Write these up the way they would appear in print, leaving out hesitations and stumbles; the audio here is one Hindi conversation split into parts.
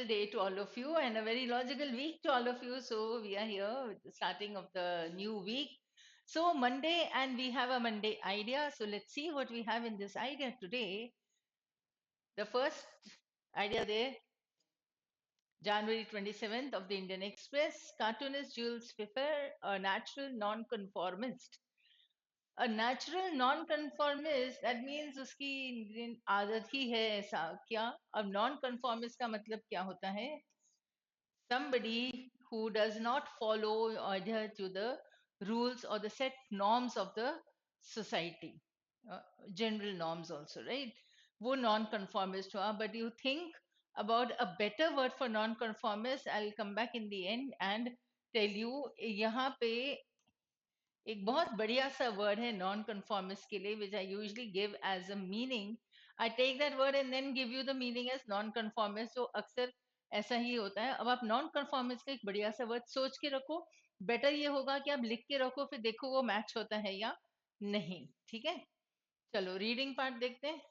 logical day to all of you and a very logical week to all of you. So we are here with the starting of the new week. So Monday, and we have a Monday idea. So let's see what we have in this idea today. The first idea there, January 27th of the Indian Express, cartoonist Jules Pfeffer, a natural non-conformist. A natural non-conformist, that means उसकी आदत ही है ऐसा क्या? अब non-conformist का मतलब क्या होता है? Somebody who does not follow or adhere to the rules or the set norms of the society, uh, general norms also, right? वो non-conformist हुआ, but you think about a better word for non-conformist. I'll come back in the end and tell you. यहाँ पे एक बहुत बढ़िया सा वर्ड है नॉन कन्फॉर्मिस्ट के लिए which I usually give as a meaning. I take that word and then give you the meaning as non conformist. तो अक्सर ऐसा ही होता है. अब आप नॉन कन्फॉर्मिस्ट का एक बढ़िया सा वर्ड सोच के रखो. बेटर ये होगा कि आप लिख के रखो, फिर देखो वो मैच होता है या नहीं. ठीक है, चलो रीडिंग पार्ट देखते हैं.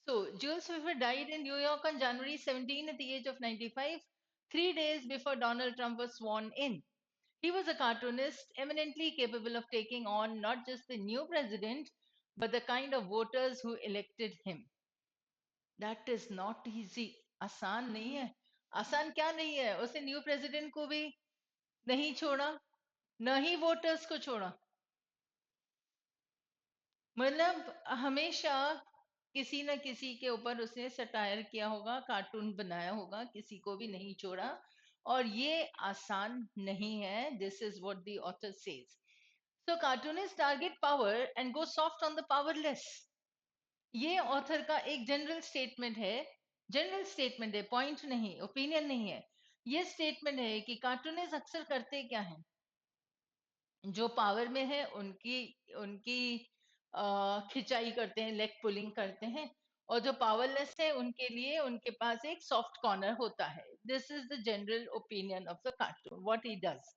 So, Jules Pfeffer died in New York on January 17 at the age of 95, 3 days before Donald Trump was sworn in. He was a cartoonist eminently capable of taking on not just the new president, but the kind of voters who elected him. That is not easy. आसान नहीं है. आसान क्या नहीं है? उसने न्यू प्रेसिडेंट को भी नहीं छोड़ा, न ही वोटर्स को छोड़ा. मतलब हमेशा किसी न किसी के ऊपर उसने सटायर किया होगा, कार्टून बनाया होगा, किसी को भी नहीं छोड़ा. और ये आसान नहीं है. This is what the author says. So cartoonists target power and go soft on the powerless. ये ऑथर का एक जनरल स्टेटमेंट है. जनरल स्टेटमेंट है, पॉइंट नहीं, ओपिनियन नहीं है. ये स्टेटमेंट है कि कार्टूनिस्ट अक्सर करते क्या हैं? जो पावर में है उनकी उनकी खिंचाई करते हैं, लेग पुलिंग करते हैं. और जो पावरलेस है उनके लिए उनके पास एक सॉफ्ट कॉर्नर होता है. This is the general opinion of the cartoon, what he does,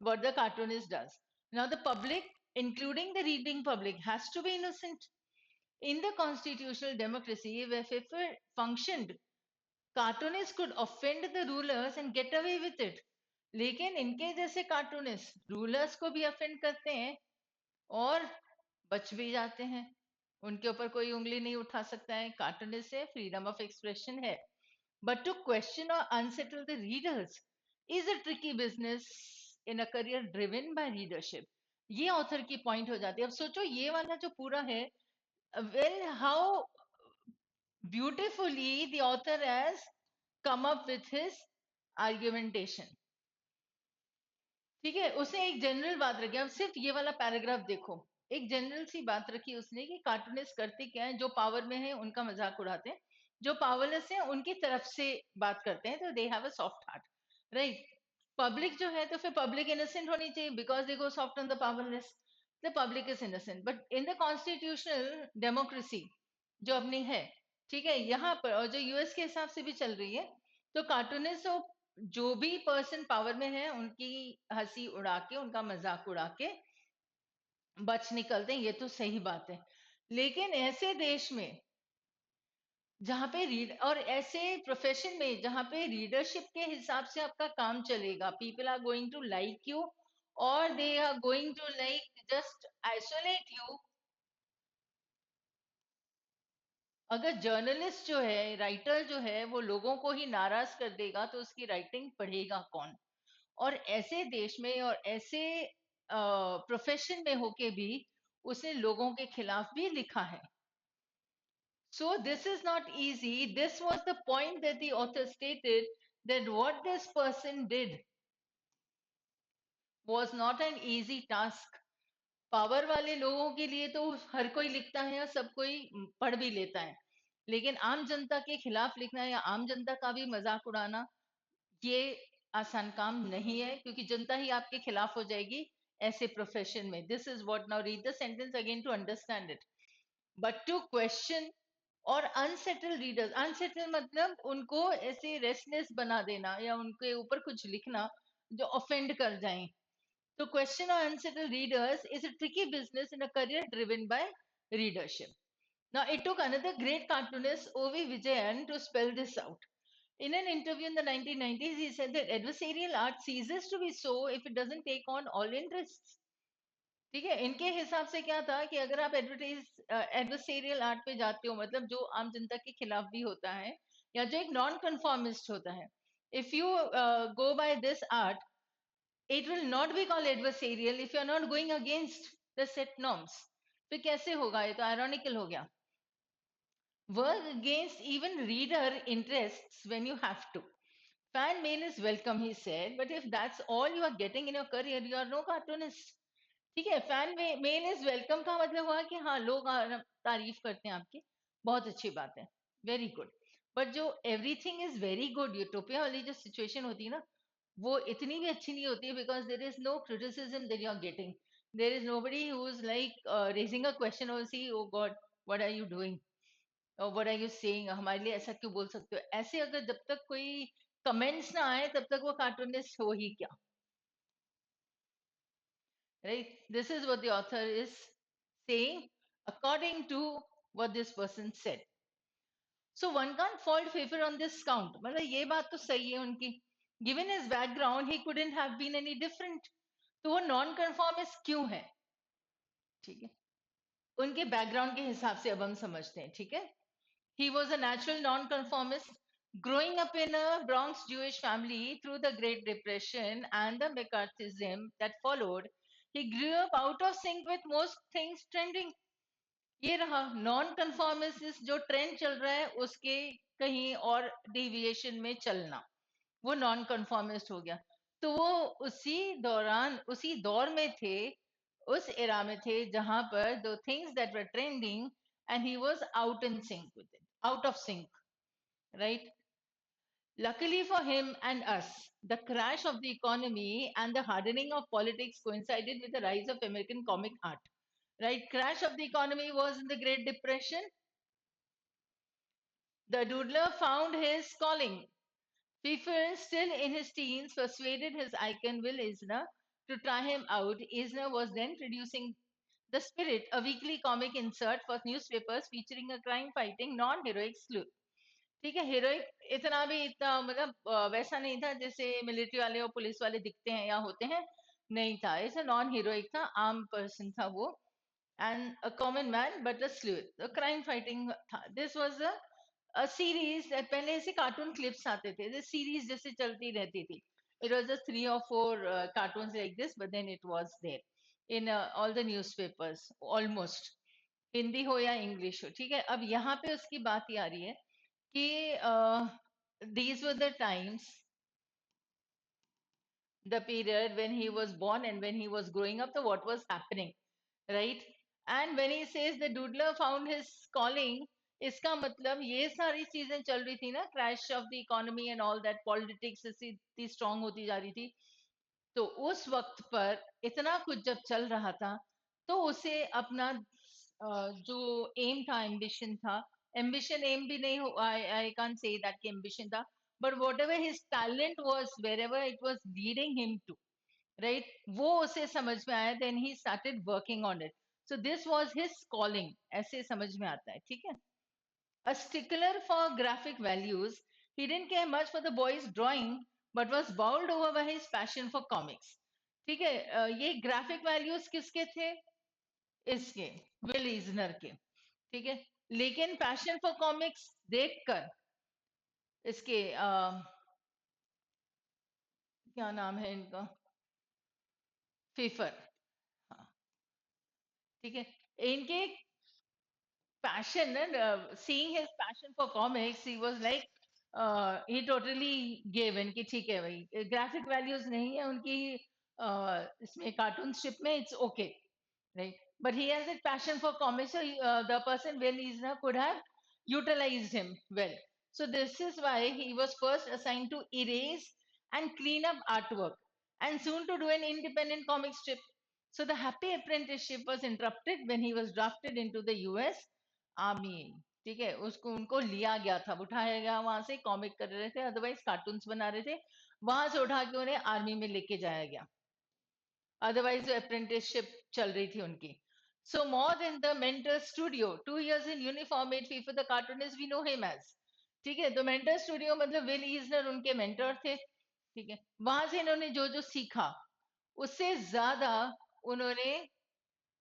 what the cartoonist does. Now the public, including the reading public, has to be innocent. In the constitutional democracy where FIFA functioned, cartoonists could offend the rulers and get away with it. लेकिन इनके जैसे कार्टूनिस्ट रूलर्स को भी अफेंड करते हैं और बच भी जाते हैं. उनके ऊपर कोई उंगली नहीं उठा सकता है. कार्टूनिस्ट है, फ्रीडम ऑफ एक्सप्रेशन है. बट टू क्वेश्चन और unsettle the readers is a tricky business in a career driven by readership. ये ऑथर की पॉइंट हो जाती है. अब सोचो ये वाला जो पूरा है, well, how beautifully the author has come up with his argumentation. ठीक है, उसने एक जनरल बात रखी. अब सिर्फ ये वाला पैराग्राफ देखो, एक जनरल सी बात रखी उसने कि कार्टूनिस्ट करते क्या है? जो पावर में है उनका मजाक उड़ाते हैं, जो पावरलेस है उनकी तरफ से बात करते हैं. तो they have a soft heart, right? Public जो है तो फिर पब्लिक इनोसेंट होनी चाहिए because they go soft on the powerless. The public is innocent. But in the constitutional democracy जो अपनी है, ठीक है, यहाँ पर और जो यूएस के हिसाब से भी चल रही है, तो कार्टूनिस्ट जो भी पर्सन पावर में है उनकी हंसी उड़ा के, उनका मजाक उड़ा के बच निकलते हैं. ये तो सही बात है. लेकिन ऐसे देश में जहाँ पे रीड और ऐसे प्रोफेशन में जहाँ पे रीडरशिप के हिसाब से आपका काम चलेगा, people are going to like you और they are going to like just isolate you. अगर जर्नलिस्ट जो है, राइटर जो है, वो लोगों को ही नाराज कर देगा तो उसकी राइटिंग पढ़ेगा कौन? और ऐसे देश में और ऐसे प्रोफेशन में होके भी उसने लोगों के खिलाफ भी लिखा है. So this is not easy. This was the point that the author stated, that what this person did was not an easy task. Power वाले लोगों के लिए तो हर कोई लिखता है और सब कोई पढ़ भी लेता है. लेकिन आम जनता के खिलाफ लिखना या आम जनता का भी मजाक उड़ाना, ये आसान काम नहीं है, क्योंकि जनता ही आपके खिलाफ हो जाएगी ऐसे प्रोफेशन में. This is what, now read the sentence again to understand it. But to question और अनसेटल रीडर्स, अनसेटल मतलब उनको ऐसे रेस्टलेस बना देना या उनके ऊपर कुछ लिखना जो ऑफेंड कर जाए. तो क्वेश्चन और unsettle readers is a tricky business in a career driven by readership. Now it took another great cartoonist, O.V. Vijayan, to spell this out. In an interview in the 1990s, he said that adversarial art ceases to be so if it doesn't take on all interests. ठीक है, इनके हिसाब से क्या था कि अगर आप एडवर्सेरियल आर्ट पे जाते हो, मतलब जो आम जनता के खिलाफ भी होता है या जो एक नॉन कंफॉर्मिस्ट होता है, if you go by this art, it will not be called adversarial if you are not going against the set norms. फिर कैसे होगा? ये तो ironical हो गया. Work against even reader interests when you have to. Fan mail is welcome, he said, but if that's all you are getting in your career, you are no cartoonist. ठीक है, फैन मेल इज वेलकम का मतलब हुआ कि हाँ, लोग तारीफ करते हैं आपकी, बहुत अच्छी बात है, वेरी गुड. बट जो everything is very good, utopia वाली जो सिचुएशन होती है ना, वो इतनी भी अच्छी नहीं होती है, because there is no criticism that you are getting. There is nobody who is like raising a question और see oh God what are you doing और व्हाट आर यू सेइंग, हमारे लिए ऐसा क्यों बोल सकते हो, ऐसे अगर जब तक कोई कमेंट्स ना आए तब तक वो कार्टूनिस्ट हो ही क्या. Right? This is what the author is saying according to what this person said. So one can't fault Pfeiffer on this count. मतलब ये बात तो सही है उनकी. Given his background, he couldn't have been any different. तो वो नॉन कंफॉर्मिस्ट क्यों है? ठीक है, उनके बैकग्राउंड के हिसाब से अब हम समझते हैं. ठीक है, he was a natural nonconformist, growing up in a Bronx Jewish family through the Great Depression and the McCarthyism that followed. He grew up out of sync with most things trending. ये रहा नॉन कंफॉर्मिस्ट, जो ट्रेंड चल रहा है उसके कहीं और डेविएशन में चलना, वो नॉन कंफॉर्मिस्ट हो गया. तो वो उसी दौरान उसी दौर में थे, उस एरा में थे जहां पर the things that were trending and he was out in sync with it, out of sync. Right? Luckily for him and us, the crash of the economy and the hardening of politics coincided with the rise of American comic art. Right? Crash of the economy was in the Great Depression. The doodler found his calling. Pfeiffer, still in his teens, persuaded his icon Will Eisner to try him out. Eisner was then producing The Spirit, a weekly comic insert for newspapers featuring a crime-fighting, non-heroic sleuth. ठीक है, हीरोइक इतना भी इतना मतलब वैसा नहीं था जैसे मिलिट्री वाले और पुलिस वाले दिखते हैं या होते हैं, नहीं था. ऐसा नॉन हीरोइक था, आम पर्सन था वो, and a common man but a sleuth, crime fighting था. This was a series. पहले ऐसे कार्टून क्लिप्स आते थे, सीरीज जैसे चलती रहती थी. It was just 3 or 4 cartoons like this, but then it was there in all the newspapers almost, Hindi हो या इंग्लिश हो. ठीक है, अब यहाँ पे उसकी बात ही आ रही है कि these were the times, the period when he was born and when he was growing up, so what was happening, right? And when he says the doodler found his calling, इसका मतलब ये सारी चीजें चल रही थी ना, crash of the economy and all that, politics इतनी स्ट्रांग होती जा रही थी. तो उस वक्त पर इतना कुछ जब चल रहा था, तो उसे अपना जो एम था, एम्बिशन था, एम्बिशन एम भी नहीं हो, आई कांट से दैट कि एम्बिशन था, but whatever his talent was, wherever it was leading him to, right, वो उसे समझ में आया. Then he started working on it. So this was his calling, ऐसे समझ में आता है. ठीक है, a stickler for graphic values, he didn't care much for the boys' drawing, but was bowled over by his passion for comics. ठीक है, ये ग्राफिक वैल्यूज किसके थे? इसके, विल ईजनर के. ठीक है, लेकिन पैशन फॉर कॉमिक्स देखकर इसके क्या नाम है इनका, फीफर. हाँ, ठीक है, इनके passion and seeing his passion for comics, he was like he totally gave in कि ठीक है भाई, graphic values नहीं है उनकी इसमें कार्टून स्ट्रिप में, it's okay, right? But he has a passion for comics, so the person Will Eisner could have utilized him well. So this is why he was first assigned to erase and clean up artwork, and soon to do an independent comic strip. So the happy apprenticeship was interrupted when he was drafted into the US army. ठीक है, उसको उनको लिया गया था, उठाया गया वहां से, कॉमिक कर रहे थे, अदरवाइज कार्टून्स बना रहे थे, वहां से उठा के उन्हें आर्मी में लेके जाया गया, अदरवाइज अप्रेंटिसशिप चल रही थी उनकी. So more than the mentor studio, 2 years in uniform made FIFA the cartoonist we know him as. ठीक है, तो मेंटर स्टूडियो मतलब विल ईजनर उनके मेंटर थे। ठीक है, वहां से इन्होंने जो जो सीखा उससे ज्यादा उन्होंने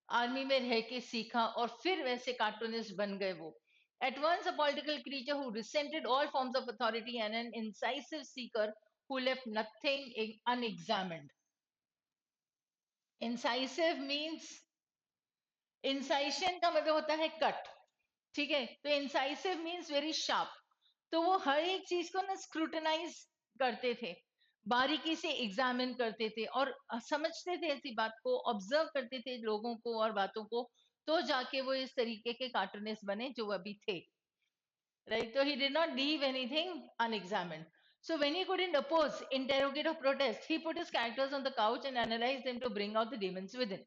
आर्मी में रह के सीखा और फिर वैसे कार्टूनिस्ट बन गए वो। At once a political creature who resented all forms of authority and an incisive seeker who left nothing unexamined. Incisive means इंसाइशन का मतलब होता है कट। ठीक है, तो इंसाइसिव मीन्स वेरी शार्प। तो वो हर एक चीज को ना स्क्रूटनाइज करते थे, बारीकी से एग्जामिन करते थे और समझते थे ऐसी बात को, ऑब्जर्व करते थे लोगों को और बातों को, तो जाके वो इस तरीके के कार्टूनिस्ट बने जो अभी थे। Right, so he did not leave anything unexamined. So when he couldn't oppose, interrogate or protest, he put his characters on the couch and analyzed them to bring out the demons within.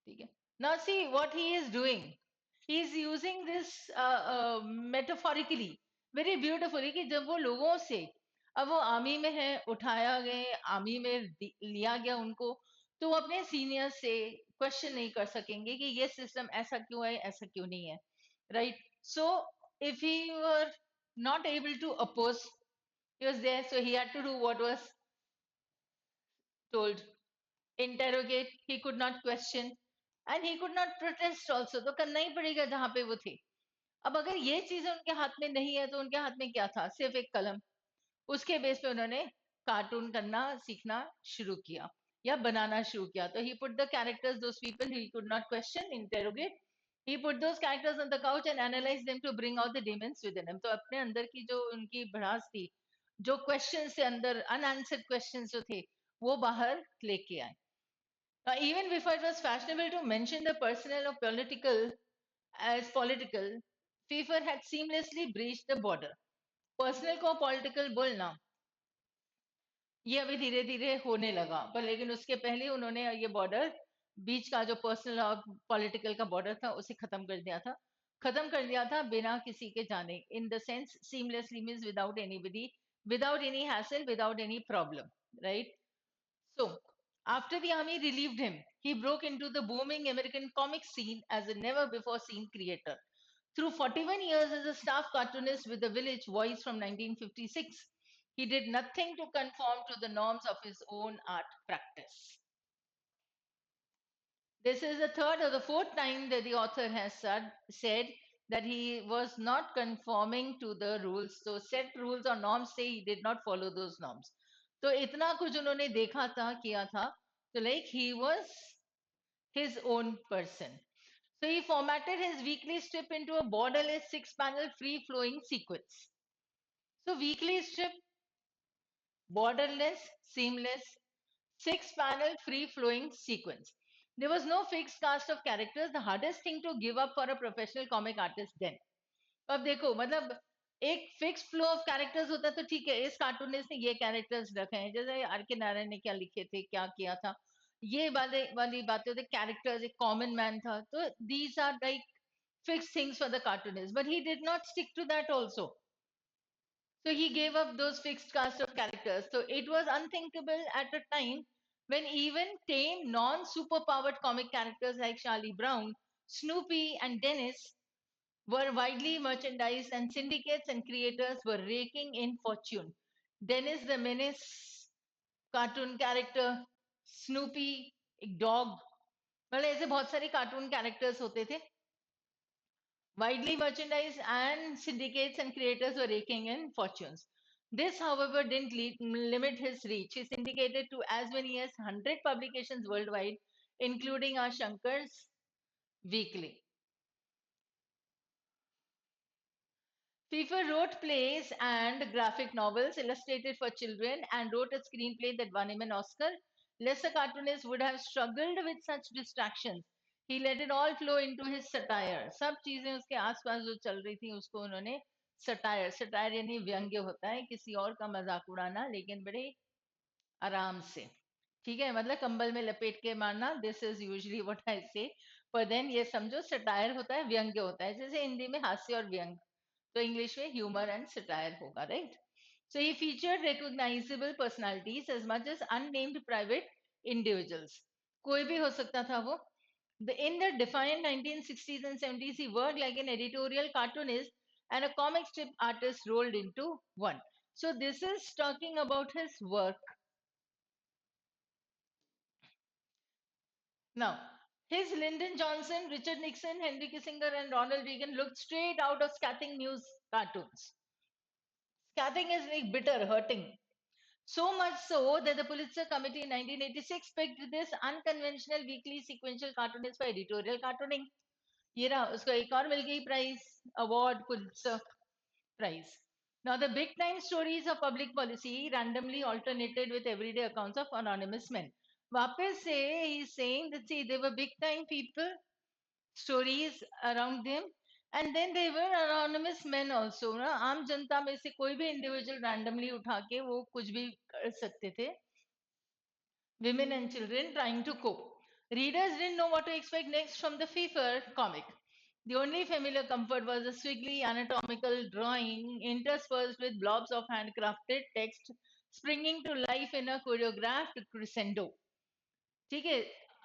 ठीक है, now see what he is doing. He is using this metaphorically very beautifully कि जब वो लोगों से, अब वो आर्मी में है, उठाया गए आर्मी में लिया गया उनको, तो वो अपने सीनियर से क्वेश्चन नहीं कर सकेंगे कि ये सिस्टम ऐसा क्यों है, ऐसा क्यों नहीं है। Right, so if he were not able to oppose, he was there, so he had to do what was told. Interrogate, he could not question, and he could not protest also, तो करना ही पड़ेगा जहां पे वो थे। अब अगर ये चीजें उनके हाथ में नहीं है तो उनके हाथ में क्या था, सिर्फ एक कलम। उसके बेस पे उन्होंने कार्टून करना सीखना शुरू किया या बनाना शुरू किया। तो he put the characters, those people he could not question, interrogate, he put those characters on the couch and analyzed them to bring out the demons within him. तो अपने अंदर की जो उनकी भड़ास थी, जो क्वेश्चन से अंदर अनआंसर्ड क्वेश्चंस जो थे, वो बाहर लेके आए। Even before it was fashionable to mention the personal or political as political, FIFA had seamlessly breached the border. Personal को पॉलिटिकल बोलना ये अभी धीरे धीरे होने लगा, पर लेकिन उसके पहले उन्होंने ये बॉर्डर, बीच का जो पर्सनल और पॉलिटिकल का बॉर्डर था उसे खत्म कर दिया था। खत्म कर दिया था बिना किसी के जाने, in the sense seamlessly means without anybody, without any hassle, without any problem. Right, so after the army relieved him, he broke into the booming American comic scene as a never before seen creator. Through 41 years as a staff cartoonist with the Village Voice from 1956, he did nothing to conform to the norms of his own art practice. This is the third or the fourth time that the author has said that he was not conforming to the rules. So set rules or norms say he did not follow those norms. तो इतना कुछ उन्होंने देखा था, किया था, तो like he was his own person. So he formatted his weekly strip into a borderless six-panel free-flowing sequence. So weekly strip, borderless, seamless, six-panel free-flowing sequence. There was no fixed cast of characters, the hardest thing to give up for a professional comic artist then. अब देखो मतलब एक फिक्स फ्लो ऑफ कैरेक्टर्स होता है तो ठीक है, इस कार्टूनिस्ट ने ये कैरेक्टर्स रखे हैं, जैसे आर के नारायण ने क्या लिखे थे, क्या किया था, ये वाले वाली बातें होती, कैरेक्टर्स एक कॉमन मैन था, तो these are like fixed things for the cartoonist, but he did not stick to that also. So he gave up those fixed cast of characters. So it was unthinkable at a time when even tame, non-superpowered comic characters like Charlie Brown, Snoopy, and Dennis were widely merchandised, and syndicates and creators were raking in fortune. Dennis the Menace, cartoon character, Snoopy एक डॉग, मतलब ऐसे बहुत सारे कार्टून कैरेक्टर्स होते थे, widely merchandised, and syndicates and creators were raking in fortunes. This, however, didn't limit his reach. He syndicated to as many as 100 publications worldwide, including our Shankar's Weekly. FIFA wrote plays and graphic novels illustrated for children and wrote a screenplay that won him an Oscar. Lesser cartoonists would have struggled with such distractions. He let it all flow into his satire. सब चीजें उसके आसपास जो चल रही थी उसको उन्होंने सटायर, सटायर यानी व्यंग्य होता है किसी और का मजाक उड़ाना, लेकिन बड़े आराम से। ठीक है, मतलब कंबल में लपेट के मारना, this is usually what I से। पर देन ये समझो सटायर होता है, व्यंग्य होता है, जैसे हिंदी में हास्य और व्यंग, तो इंग्लिश में ह्यूमर एंड सटायर होगा, right. So he featured recognizable personalities as much as unnamed private individuals. कोई भी हो सकता था वो। In the defiant 1960s and 70s, he worked like an editorial cartoonist and a comic strip artist rolled into one. So this is talking about his work. Now, his Lyndon Johnson, Richard Nixon, Henry Kissinger, and Ronald Reagan looked straight out of scathing news cartoons. Scathing is like bitter, hurting. So much so that the Pulitzer Committee in 1986 picked this unconventional weekly sequential cartoonist for editorial cartooning. ये रहा उसको एक और मिल गई prize award Pulitzer prize. Now the big time stories of public policy randomly alternated with everyday accounts of anonymous men. वापस से he's saying that see they were big time people, stories around them, and then they were anonymous men also. ना आम जनता में से कोई भी इंडिविजुअल रैंडमली उठा के वो कुछ भी कर सकते थे. Women and children trying to cope. Readers didn't know what to expect next from the FIFA comic. The only familiar comfort was a squiggly anatomical drawing interspersed with blobs of handcrafted text springing to life in a choreographed crescendo. ठीक है,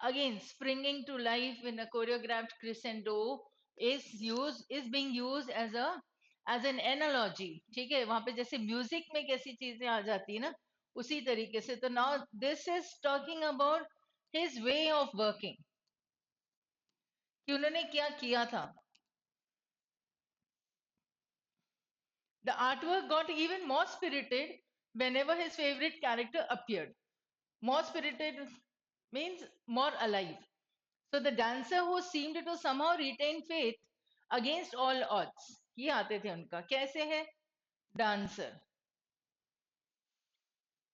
again springing to life in a choreographed crescendo is being used as an analogy. ठीक है, वहां पे जैसे म्यूजिक में कैसी चीजें आ जाती है ना, उसी तरीके से. तो now this is talking about his way of working, कि उन्होंने क्या किया था. The artwork got even more spirited whenever his favorite character appeared. More spirited means more alive. So the dancer who seemed to somehow retain faith against all odds. ये आते थे उनका. कैसे है? Dancer.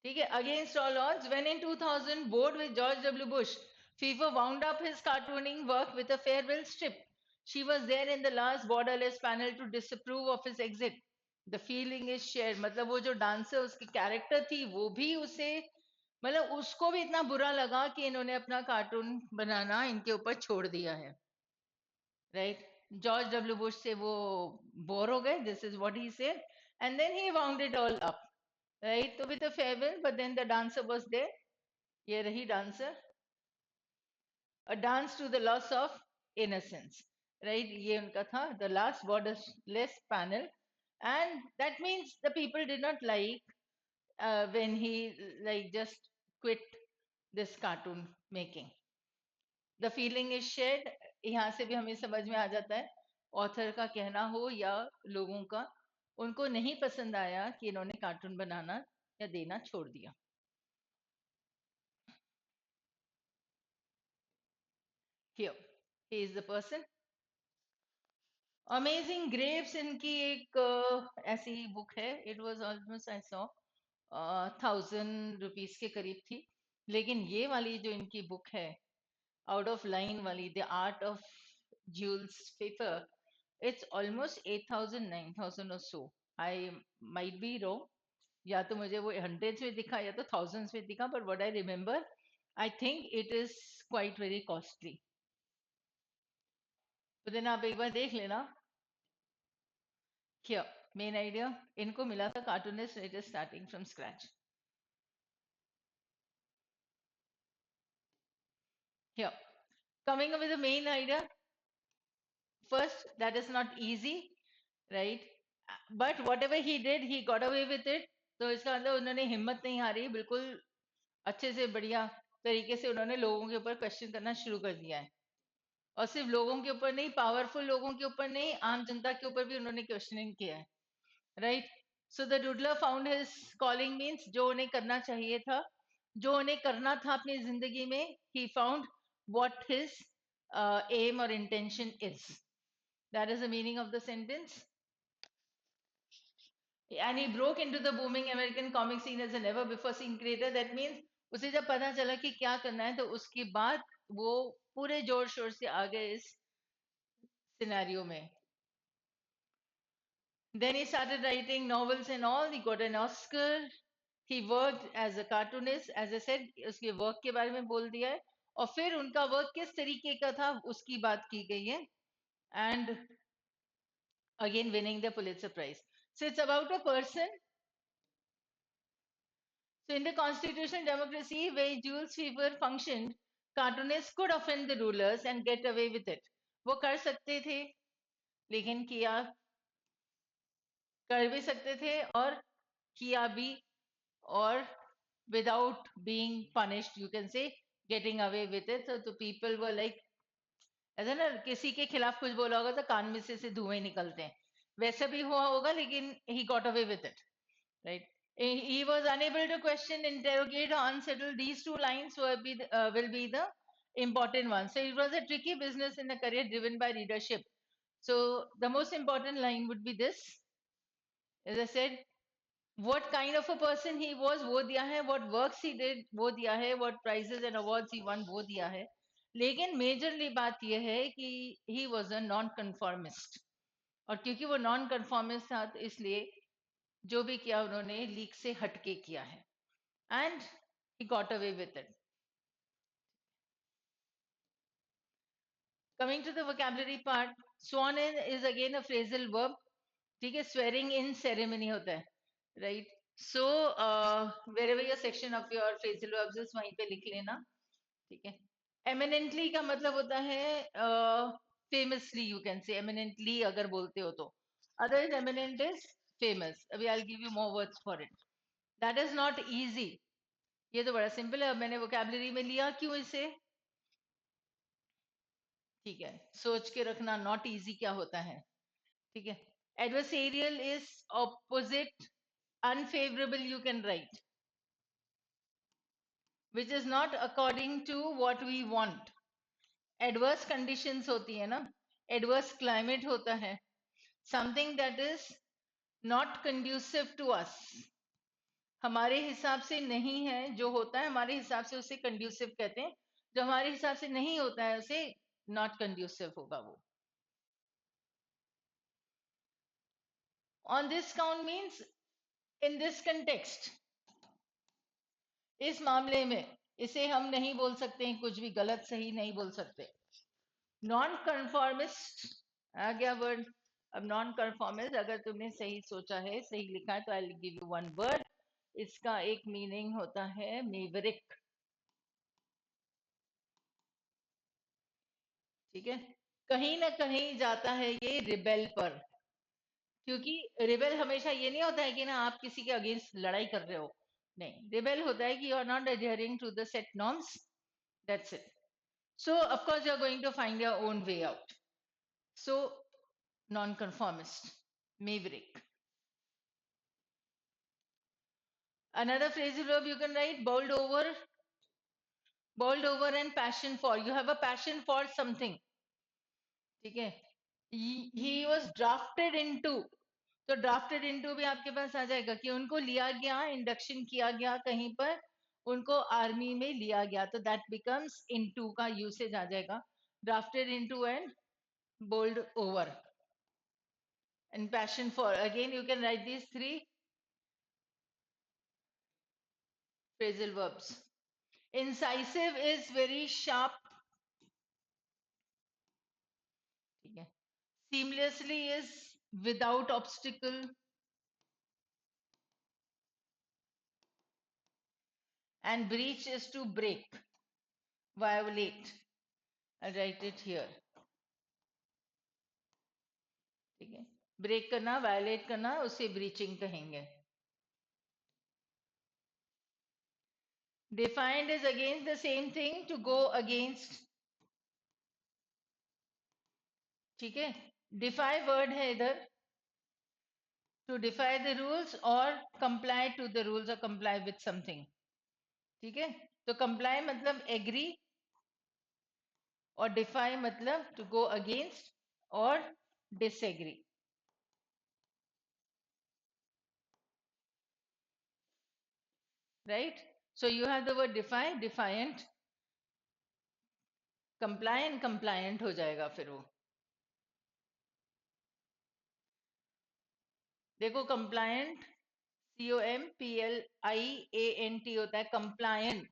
ठीक है, against all odds. When in 2000, bored with George W. Bush, FIFA wound up his cartooning work with a farewell strip. She was there in the last borderless panel to disapprove of his exit. The feeling is shared. मतलब वो जो डांसर उसकी कैरेक्टर थी वो भी उसे, मतलब उसको भी इतना बुरा लगा कि इन्होंने अपना कार्टून बनाना इनके ऊपर छोड़ दिया है. राइट, जॉर्ज डब्ल्यू बुश से वो बोर हो गए. This is what he said and then he wound it all up. Right, तो with a farewell but then the dancer was there. ये रही dancer. A dance to the loss of innocence. Right, ये उनका था, the last borderless panel. And that means the people did not like when he like just quit this cartoon making. The feeling is shared. यहाँ से भी हमें समझ में आ जाता है, ऑथर का कहना हो या लोगों का, उनको नहीं पसंद आया कि इन्होंने कार्टून बनाना या देना छोड़ दिया. Here, he is the person. Amazing Graves इनकी एक ऐसी बुक है. It was almost I saw 1000 rupees के करीब थी. लेकिन ये वाली जो इनकी बुक है, आउट ऑफ लाइन वाली, the art of Jules Feiffer, it's almost 8000 9000 or so. I might be wrong, या तो मुझे वो हंड्रेड्स में दिखा या तो थाउजेंड्स में दिखा, but what I remember I think it is quite very costly. तो देन आप एक बार देख लेना. Here, main idea, इनको मिला था cartoonist, it is starting from scratch. Here, coming up with the main idea. First, that is not easy, right? But whatever he did, he got away with it. तो इसका मतलब उन्होंने हिम्मत नहीं हारी, बिल्कुल अच्छे से बढ़िया तरीके से उन्होंने लोगों के ऊपर क्वेश्चन करना शुरू कर दिया है. और सिर्फ लोगों के ऊपर नहीं, पावरफुल लोगों के ऊपर नहीं, आम जनता के ऊपर भी उन्होंने क्वेश्चनिंग किया है. Right, so the doodler found his calling, means जो उन्हें करना चाहिए था, जो उन्हें करना था अपनी जिंदगी में, he found what his aim or intention is. That is the meaning of the sentence. And he broke into the booming American comic scene as a never before seen creator. That means उसे जब पता चला कि क्या करना है, तो उसके बाद वो पूरे जोर शोर से आ गए इस सिनेरियो में. Then he started writing novels and all. He got an Oscar. He worked as a cartoonist. As I said, उसके वर्क के बारे में बोल दिया है. और फिर उनका वर्क किस तरीके का था उसकी बात की गई है. And again winning the Pulitzer Prize. So it's about a person. So in the constitutional democracy where Jules Fever functioned, cartoonists could offend the rulers and get away with it. वो कर सकते थे, लेकिन किया कर भी सकते थे और किया भी, और without being punished, you can say, getting away with it. So people were like, ऐसा ना किसी के खिलाफ कुछ बोला होगा तो कान में से धुएं निकलते हैं, वैसा भी हुआ होगा, लेकिन he got away with it, right? He was unable to question, interrogate, or unsettle. These two lines will be the important ones. So it was a tricky business in a career driven by leadership. So the most important line would be this, as I said, what kind of a person he was वो दिया है, what works he did वो दिया है, what prizes and awards he won वो दिया है, लेकिन मेजरली बात यह है कि he was a non conformist, और क्योंकि वो नॉन कंफॉर्मिस्ट था तो इसलिए जो भी किया उन्होंने लीक से हटके किया है, and he got away with it. Coming to the vocabulary part, sworn in is again a phrasal verb. ठीक है, swearing in ceremony होता है, right? So wherever your section of your phrasal verbs is वहीं पे लिख लेना, ठीक है. Eminently का मतलब होता है famously, you can say eminently अगर बोलते हो तो. Otherwise eminent is famous. अभी I'll give you more words for it. That is not easy. ये तो बड़ा सिंपल है, अब मैंने vocabulary में लिया क्यों इसे, ठीक है. सोच के रखना not easy क्या होता है, ठीक है. Adversarial is opposite, unfavorable you can write, which is not according to what we want. Adverse conditions होती है ना, adverse climate होता है, something that is not conducive to us, हमारे हिसाब से नहीं है, जो होता है हमारे हिसाब से उसे conducive कहते हैं, जो हमारे हिसाब से नहीं होता है उसे not conducive होगा वो. On this count means in this context, इस मामले में इसे हम नहीं बोल सकते हैं, कुछ भी गलत सही नहीं बोल सकते. नॉन कंफॉर्मिस्ट आ गया वर्ड. अब नॉन कंफॉर्मिस्ट अगर तुमने सही सोचा है, सही लिखा है, तो I will give you one word. इसका एक मीनिंग होता है मेवरिक, ठीक है. कहीं ना कहीं जाता है ये रिबेल पर, क्योंकि रिबेल हमेशा ये नहीं होता है कि ना आप किसी के अगेंस्ट लड़ाई कर रहे हो, नहीं. रिबेल होता है कि you are not adhering to the set norms, that's it. So of course you are going to find your own way out. So non-conformist, maverick. Another phrasal verb you can write boiled over and passion for. You have a passion for something, ठीक है. He was drafted into, तो drafted into भी आपके पास आ जाएगा कि उनको लिया गया, इंडक्शन किया गया कहीं पर, उनको आर्मी में लिया गया, तो that becomes into का यूसेज आ जाएगा. drafted into and bowled over and passion for. Again you can write these three phrasal verbs. Incisive is very sharp, ठीक है. Seamlessly is without obstacle, and breach is to break, violate. I'll write it here, ठीक है. ब्रेक करना, वायलेट करना, उसे ब्रीचिंग कहेंगे. Defiant is against the same thing, to go against, ठीक है. Defy वर्ड है इधर, to defy the rules or comply to the rules or comply with something, ठीक है. तो comply मतलब agree, और defy मतलब to go against or disagree, right? So you have the word defy, defiant, compliant, compliant हो जाएगा फिर वो. देखो compliant, COMPLIANT होता है compliant,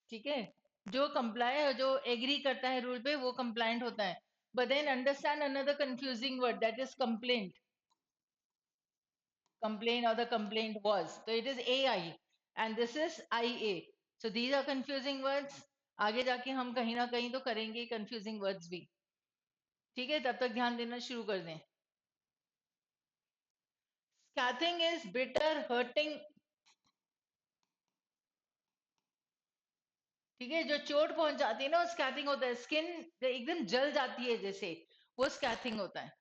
ठीक है. जो comply और जो agree करता है रूल पे वो compliant होता है. But then understand another confusing word, that is complaint. Complaint or the complaint was. So it is AI and this is IA. So these are confusing words. आगे जाके हम कहीं ना कहीं तो करेंगे confusing words भी, ठीक है. तब तक ध्यान देना शुरू कर दें. Scathing is bitter, hurting. ठीक है, जो चोट पहुंचाती है ना, स्कैथिंग होता है, स्किन एकदम जल जाती है जैसे, वो स्कैथिंग होता है।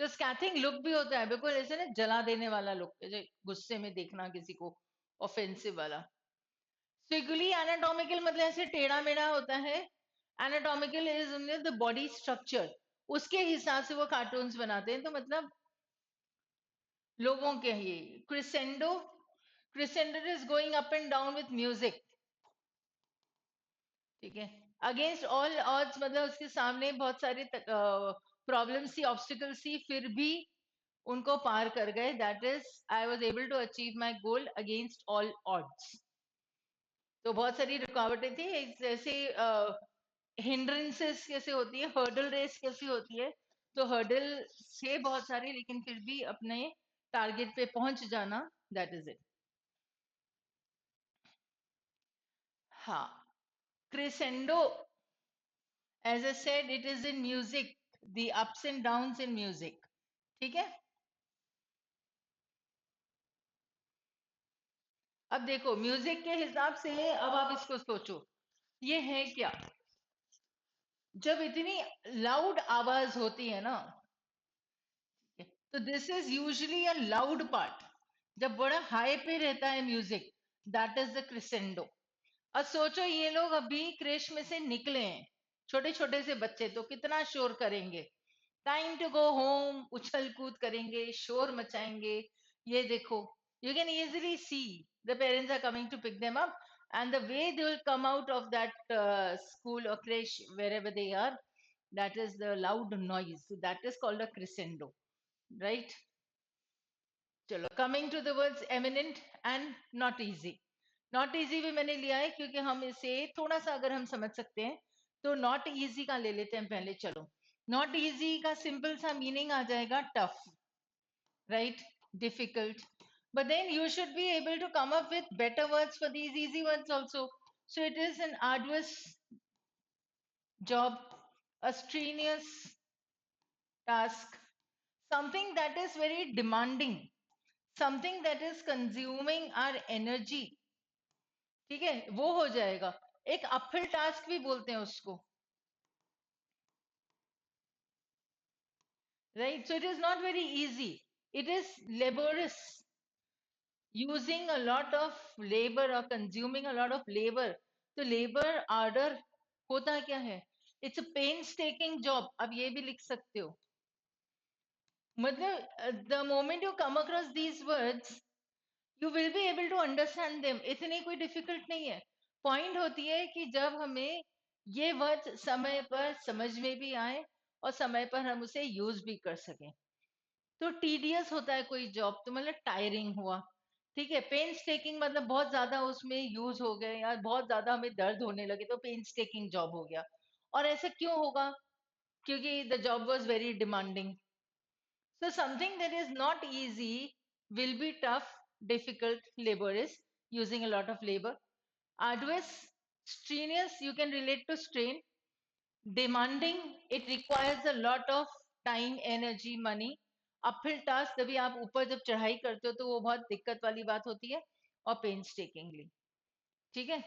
तो स्कैथिंग लुक भी होता है बिल्कुल ऐसे ना, जला देने वाला लुक, जैसे गुस्से में देखना किसी को, ऑफेंसिव वाला। सिगुली एनाटॉमिकल मतलब ऐसे टेढ़ा मेढ़ा होता है। Anatomical is the body structure, उसके हिसाब से वो कार्टून्स बनाते हैं, तो मतलब लोगों के ही। Crescendo, crescendo is going up and down with music. ठीक है, अगेंस्ट ऑल ऑड्स मतलब उसके सामने बहुत सारे प्रॉब्लम्स थी, ऑब्स्टिकल्स थी, फिर भी उनको पार कर गए। That is I was able to achieve my goal against all odds. तो बहुत सारी रुकावटें थी, जैसे हिंड्रेंसेस कैसे होती है, हर्डल रेस कैसी होती है, तो हर्डल से बहुत सारे, लेकिन फिर भी अपने टारगेट पे पहुंच जाना, दैट इज इट। हाँ, crescendo, as I said, it is in music, the ups and downs in music. ठीक है, अब देखो म्यूजिक के हिसाब से, अब आप इसको सोचो, ये है क्या? जब इतनी लाउड आवाज होती है ना, तो this is usually a loud part. जब बड़ा हाई पे रहता है music, that is the crescendo. अब सोचो ये लोग अभी क्रेश में से निकले हैं, छोटे छोटे से बच्चे, तो कितना शोर करेंगे, टाइम टू गो होम, उछल कूद करेंगे, शोर मचाएंगे। ये देखो, you can easily see the parents are coming to pick them up, and the way they will come out of that school or creche, wherever they are, that is the loud noise. So that is called a crescendo, right? चलो, coming to the words eminent and not easy. Not easy भी मैंने लिया है क्योंकि हम इसे थोड़ा सा अगर हम समझ सकते हैं, तो नॉट इजी का ले लेते हैं पहले। चलो, नॉट इजी का सिंपल सा मीनिंग आ जाएगा tough, right, difficult. But then you should be able to come up with better words for these easy words also. So it is an arduous job, a strenuous task, something that is very demanding, something that is consuming our energy। ठीक है, वो हो जाएगा। एक अपहिल टास्क भी बोलते हैं उसको, right? So it is not very easy, it is laborious, using a lot of labour और consuming a lot of labour. तो लेबर आर्डर होता क्या है? It's a pain taking job. अब ये भी लिख सकते हो, मतलब the moment you come across these words, you will be able to understand them. इतनी कोई डिफिकल्ट नहीं है। पॉइंट होती है कि जब हमें ये वर्ड समय पर समझ में भी आए, और समय पर हम उसे यूज भी कर सकें। तो टीडियस होता है कोई जॉब, तो मतलब टायरिंग हुआ। ठीक है, पेन टेकिंग मतलब बहुत ज्यादा उसमें यूज हो गए, या बहुत ज्यादा हमें दर्द होने लगे, तो पेन टेकिंग जॉब हो गया। और ऐसा क्यों होगा? क्योंकि the job was very demanding. So something that is not easy will be tough, difficult, laborious, using a lot of labor. Arduous, strenuous, you can relate to strain. Demanding, it requires a lot of time, energy, money. Uphill task, तभी आप ऊपर जब चढ़ाई करते हो तो वो बहुत दिक्कत वाली बात होती है, और पेन्स टेकिंगली। ठीक है,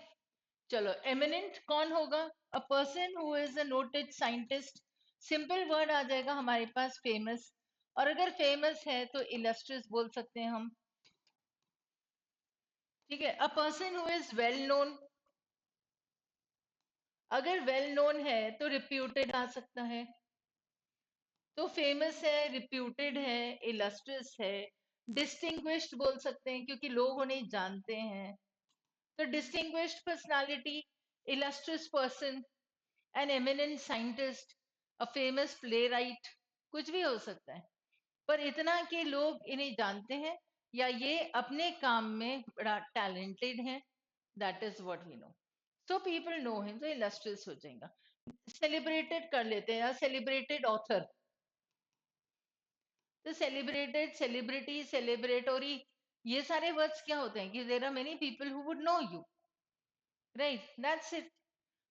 चलो, एमिनेंट कौन होगा? A person who is a noted scientist. Simple word आ जाएगा हमारे पास, फेमस। और अगर फेमस है तो इलस्ट्रियस बोल सकते हैं हम। ठीक है, अ person who is well known. अगर वेल नोन है तो रिप्यूटेड आ सकता है। तो फेमस है, रिप्यूटेड है, इलस्ट्रियस है। डिस्टिंग्विश्ड बोल सकते हैं क्योंकि लोग उन्हें जानते हैं। तो distinguished personality, illustrious person, an eminent scientist, a famous playwright, कुछ भी हो सकता है। पर इतना कि लोग इन्हें जानते हैं, या ये अपने काम में बड़ा टैलेंटेड है, that is what we know. So people know him, तो illustrious हो जाएगा। सेलिब्रेटेड कर लेते हैं, या सेलिब्रेटेड ऑथर। तो सेलिब्रेटेड, सेलिब्रिटी, सेलिब्रेटोरी, ये सारे वर्ड्स क्या होते हैं कि there are many people who would know you, right, that's it.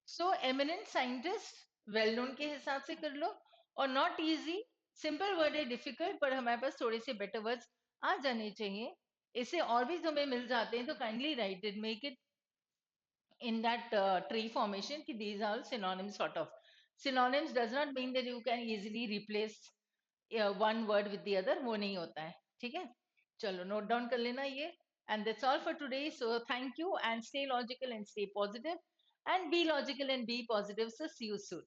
So eminent scientist, well known के हिसाब से कर लो। और नॉट इजी, सिंपल वर्ड है, डिफिकल्ट, पर हमारे पास थोड़े से बेटर वर्ड्स आ जाने चाहिए। इससे और भी तुम्हें मिल जाते हैं तो kindly right it, make it in that tree formation ki these are synonyms sort of. Synonyms does not mean that you can easily replace one word with the other, वो नहीं होता है, ठीक है? चलो note down कर लेना ये. And that's all for today. So thank you and stay logical and stay positive and be logical and be positive. So see you soon.